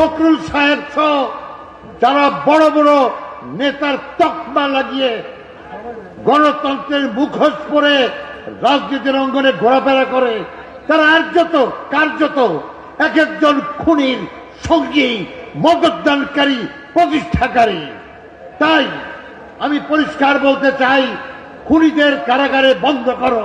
ফখরুল সাহেব সহ যারা বড় বড় নেতার তকমা লাগিয়ে গণতন্ত্রের মুখোশ পরে রাজনীতির অঙ্গনে ঘোরাফেরা করে, তারা কার্যত এক একজন খুনির সঙ্গী, মদতদানকারী, প্রতিষ্ঠাকারী। তাই আমি পরিষ্কার বলতে চাই, খুনিদের কারাগারে বন্ধ করো,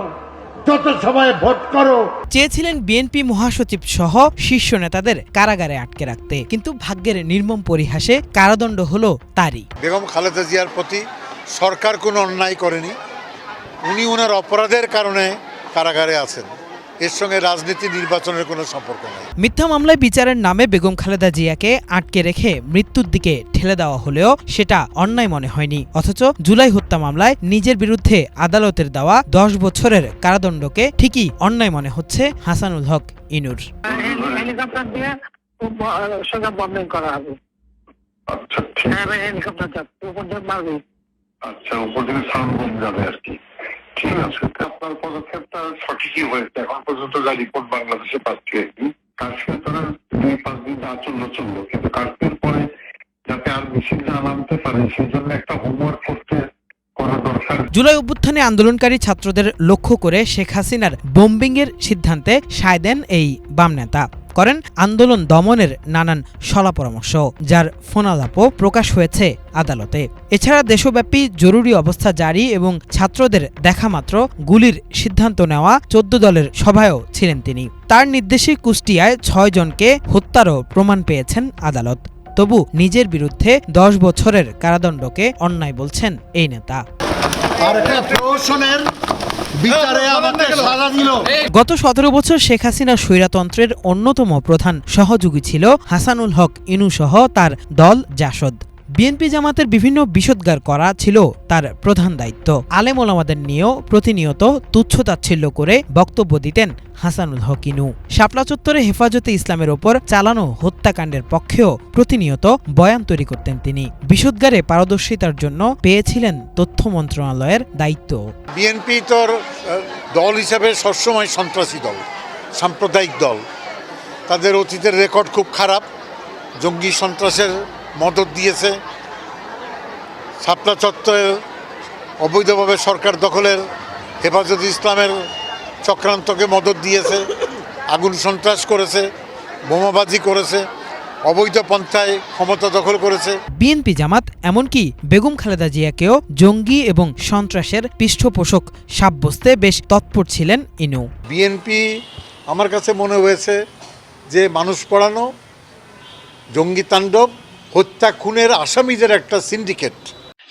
যত সময় ভোট করো। চেয়েছিলেন বিএনপি মহাসচিব সহ শীর্ষ নেতাদের কারাগারে আটকে রাখতে, কিন্তু ভাগ্যের নির্মম পরিহাসে কারাদণ্ড হলো তারই। বেগম খালেদা জিয়ার প্রতি সরকার কোনো অন্যায় করেনি, উনি ওনার অপরাধের কারণে কারাগারে আছেন। এর সঙ্গে রাজনীতি নির্বাচনের কোনো সম্পর্ক নেই। মিথ্যা মামলায় বিচারের নামে বেগম খালেদা জিয়াকে আটকে রেখে মৃত্যুর দিকে ঠেলে দেওয়া হলেও সেটা অন্যায় মনে হয়নি। অথচ জুলাই হত্যা মামলায় নিজের বিরুদ্ধে আদালতের দেওয়া 10 বছরের কারাদণ্ডকে ঠিকই অন্যায় মনে হচ্ছে হাসানুল হক ইনুর। হেলিকপ্টার দিয়ে সোজা বন্ধ করা হবে। আচ্ছা, হেলিকপ্টার উপর দিয়ে মারবে। আচ্ছা, উপর থেকে সাউন্ড বম যাবে আর কি। ঠিক আছে, আপনার পদক্ষেপটা সঠিকই হয়েছে। এখন পর্যন্ত যা রিপোর্ট বাংলাদেশে পাচ্ছি আর কি, কাশ্মীর তারা 2-5 দিন চললো, কিন্তু কাশ্মীর পরে যাতে আর বেশি না নামতে পারে সেই জন্য একটা হোমওয়ার্ক করা দরকার। জুলাই অভ্যুত্থানে আন্দোলনকারী ছাত্রদের লক্ষ্য করে শেখ হাসিনার বোম্বিংয়ের সিদ্ধান্তে সায় দেন এই বাম নেতা। করেন আন্দোলন দমনের নানান সলা পরামর্শ, যার ফোনালাপও প্রকাশ হয়েছে আদালতে। এছাড়া দেশব্যাপী জরুরি অবস্থা জারি এবং ছাত্রদের দেখামাত্র গুলির সিদ্ধান্ত নেওয়া 14 দলের সভায়ও ছিলেন তিনি। তার নির্দেশে কুষ্টিয়ায় 6 জনকে হত্যারও প্রমাণ পেয়েছেন আদালত। তবু নিজের বিরুদ্ধে 10 বছরের কারাদণ্ডকে অন্যায় বলছেন এই নেতা। গত 17 বছর শেখ হাসিনা স্বৈরতন্ত্রের অন্যতম প্রধান সহযোগী ছিল হাসানুল হক ইনু সহ তার দল জাসদ। বিএনপি জামাতের বিভিন্ন বিষোদ্গার করা ছিল তার প্রধান দায়িত্ব। আলেম ওলামাদের নিয়েও প্রতিনিয়ত তুচ্ছতাচ্ছিল্য করে বক্তব্য দিতেন হাসানুল হক ইনু। শাপলা চত্বরে হেফাজতে ইসলামের ওপর চালানো হত্যাকাণ্ডের পক্ষেও প্রতিনিয়ত বয়ান তৈরি করতেন তিনি। বিষোদ্গারে পারদর্শিতার জন্য পেয়েছিলেন তথ্য মন্ত্রণালয়ের দায়িত্ব। বিএনপি তোর দল হিসাবে সবসময় সন্ত্রাসী দল, সাম্প্রদায়িক দল। তাদের অতীতের রেকর্ড খুব খারাপ, জঙ্গি সন্ত্রাসের মদত দিয়েছে, শাপলা চত্বরের অবৈধভাবে সরকার দখলের, হেফাজতে ইসলামের চক্রান্তকে মদত দিয়েছে, আগুন সন্ত্রাস করেছে, বোমাবাজি করেছে, অবৈধ পন্থায় ক্ষমতা দখল করেছে। বিএনপি জামাত এমনকি বেগম খালেদা জিয়াকেও জঙ্গি এবং সন্ত্রাসের পৃষ্ঠপোষক সাব্যস্তে বেশ তৎপর ছিলেন ইনু। বিএনপি আমার কাছে মনে হয়েছে যে মানুষ পড়ানো, জঙ্গি তাণ্ডব, হত্যা খুনের আসামিদের একটা সিন্ডিকেট।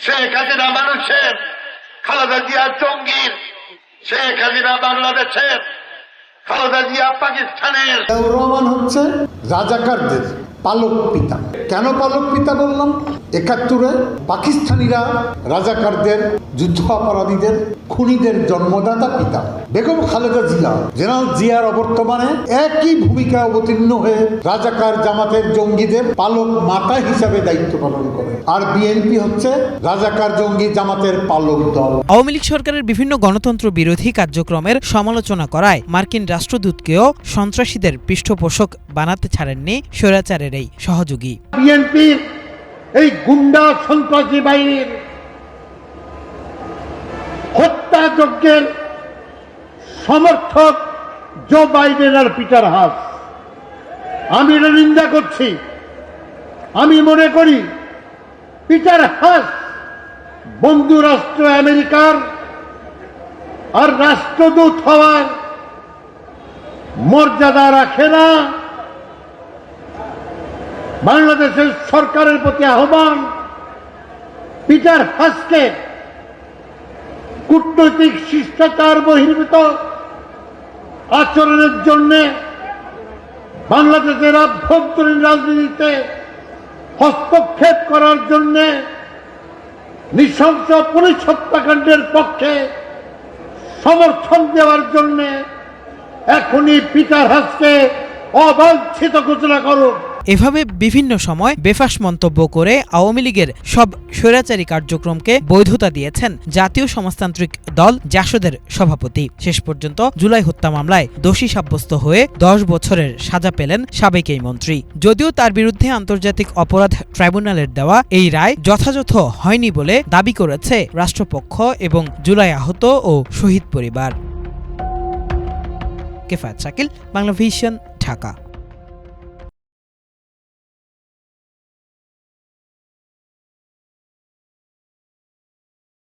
শেখ হাসিনা মানুষের, খালেদা জিয়া জঙ্গির, শেখ হাসিনা বাংলাদেশের, খালেদা জিয়া পাকিস্তানের। রহমান হচ্ছে রাজাকারদের পালক পিতা। কেন পালক পিতা বললাম? 71-এ পাকিস্তানিরা রাজাকারদের, যুদ্ধ অপরাধীদের, খুনিদের জন্মদাতা পিতা। বেগম খালেদা জিয়া, জেনারেল জিয়ার অবর্তমানে একই ভূমিকা অবতীর্ণ হয়ে রাজাকার জামাতের জঙ্গিদের পালক মাতা হিসাবে দায়িত্ব পালন করে। আর বিএনপি হচ্ছে রাজাকার জঙ্গি জামাতের পালক দল। আওয়ামী লীগ সরকারের বিভিন্ন গণতন্ত্র বিরোধী কার্যক্রমের সমালোচনা করায় মার্কিন রাষ্ট্রদূতকেও সন্ত্রাসীদের পৃষ্ঠপোষক বানাতে ছাড়েননি স্বৈরাচারের এই সহযোগী। বিএনপির এই গুন্ডা সন্ত্রাসী বাহিনীর হত্যাযজ্ঞের সমর্থক জো বাইডেন আর পিটার হাস। আমি এটা নিন্দা করছি। আমি মনে করি পিটার হাস বন্ধু রাষ্ট্র আমেরিকার আর রাষ্ট্রদূত হওয়ার মর্যাদা রাখে না। বাংলাদেশের সরকারের প্রতি আহ্বান, পিটার হাসকে কূটনৈতিক শিষ্টাচার বহির্ভূত আচরণের জন্য বাংলাদেশের আভ্যন্তরীণ রাজনীতিতে হস্তক্ষেপ করার জন্য, নৃশংস পুলিশ হত্যাকাণ্ডের পক্ষে সমর্থন দেওয়ার জন্য এখনই পিটার হাসকে অবাঞ্ছিত ঘোষণা করুন। এভাবে বিভিন্ন সময় বেফাঁস মন্তব্য করে আওয়ামী লীগের সব স্বৈরাচারী কার্যক্রমকে বৈধতা দিয়েছেন জাতীয় সমাজতান্ত্রিক দল জাসদের সভাপতি। শেষ পর্যন্ত জুলাই হত্যা মামলায় দোষী সাব্যস্ত হয়ে 10 বছরের সাজা পেলেন সাবেক এই মন্ত্রী। যদিও তার বিরুদ্ধে আন্তর্জাতিক অপরাধ ট্রাইব্যুনালের দেওয়া এই রায় যথাযথ হয়নি বলে দাবি করেছে রাষ্ট্রপক্ষ এবং জুলাই আহত ও শহীদ পরিবার। কেফায়েত শাকিল, বাংলাভিশন, ঢাকা।